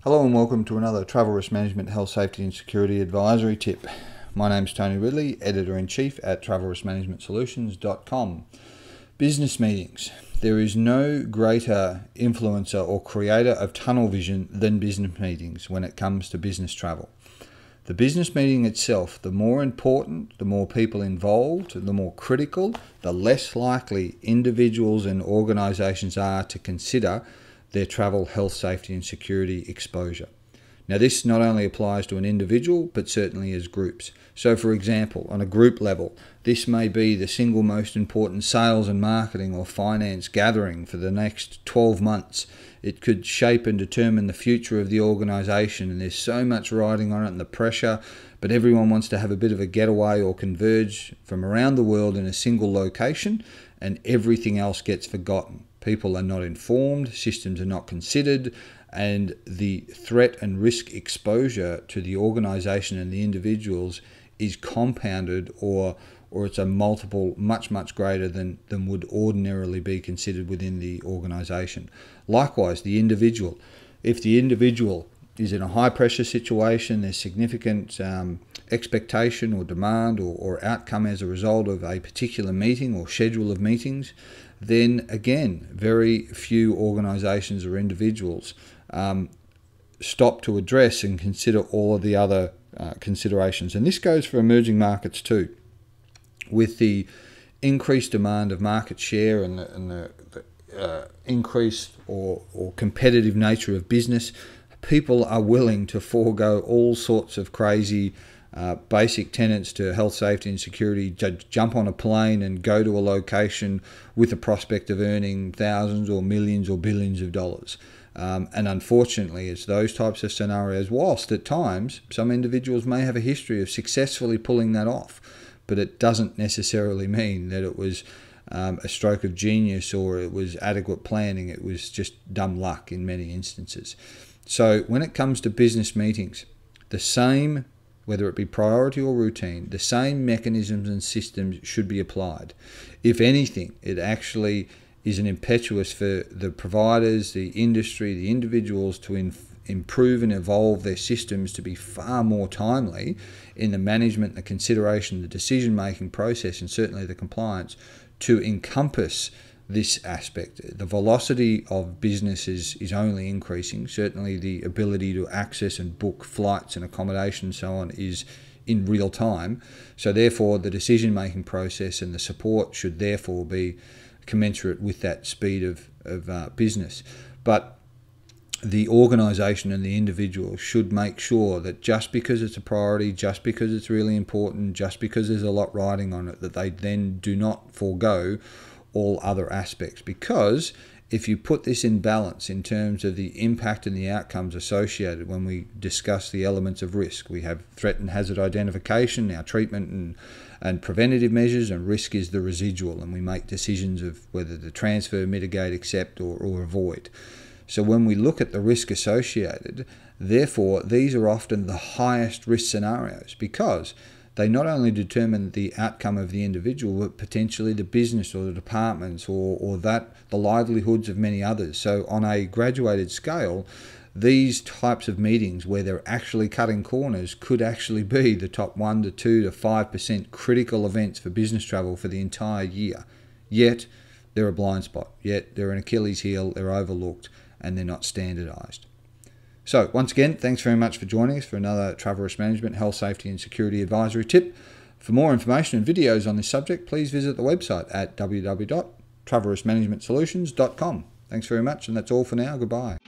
Hello and welcome to another Travel Risk Management Health, Safety and Security Advisory Tip. My name's Tony Ridley, Editor-in-Chief at TravelRiskManagementSolutions.com. Business meetings. There is no greater influencer or creator of tunnel vision than business meetings when it comes to business travel. The business meeting itself, the more important, the more people involved, the more critical, the less likely individuals and organisations are to consider their travel, health, safety and security exposure. Now this not only applies to an individual, but certainly as groups. So for example, on a group level, this may be the single most important sales and marketing or finance gathering for the next 12 months. It could shape and determine the future of the organisation, and there's so much riding on it and the pressure, but everyone wants to have a bit of a getaway or converge from around the world in a single location, and everything else gets forgotten. People are not informed, systems are not considered, and the threat and risk exposure to the organisation and the individuals is compounded, or it's a multiple much greater than would ordinarily be considered within the organisation. Likewise, the individual. If the individual is in a high pressure situation, there's significant expectation or demand or outcome as a result of a particular meeting or schedule of meetings, then again, very few organisations or individuals stop to address and consider all of the other considerations. And this goes for emerging markets too. With the increased demand of market share and the increased or competitive nature of business, people are willing to forego all sorts of crazy basic tenets to health, safety and security, jump on a plane and go to a location with the prospect of earning thousands or millions or billions of dollars. And unfortunately, it's those types of scenarios, whilst at times some individuals may have a history of successfully pulling that off, but it doesn't necessarily mean that it was a stroke of genius or it was adequate planning. It was just dumb luck in many instances. So when it comes to business meetings, the same, whether it be priority or routine, the same mechanisms and systems should be applied. If anything, it actually is an impetus for the providers, the industry, the individuals to improve and evolve their systems to be far more timely in the management, the consideration, the decision-making process, and certainly the compliance to encompass this aspect. The velocity of business is only increasing. Certainly the ability to access and book flights and accommodation and so on is in real time. So therefore the decision-making process and the support should therefore be commensurate with that speed of business. But the organisation and the individual should make sure that just because it's a priority, just because it's really important, just because there's a lot riding on it, that they then do not forego all other aspects. Because if you put this in balance in terms of the impact and the outcomes associated when we discuss the elements of risk, we have threat and hazard identification, our treatment and preventative measures, and risk is the residual, and we make decisions of whether to transfer, mitigate, accept or avoid. So when we look at the risk associated, therefore these are often the highest risk scenarios, because they not only determine the outcome of the individual, but potentially the business or the departments or the livelihoods of many others. So on a graduated scale, these types of meetings where they're actually cutting corners could actually be the top 1 to 2 to 5% critical events for business travel for the entire year. Yet they're a blind spot, yet they're an Achilles heel, they're overlooked, and they're not standardized. So once again, thanks very much for joining us for another Travel Risk Management, Health, Safety and Security Advisory Tip. For more information and videos on this subject, please visit the website at www.travelriskmanagementsolutions.com. Thanks very much, and that's all for now. Goodbye.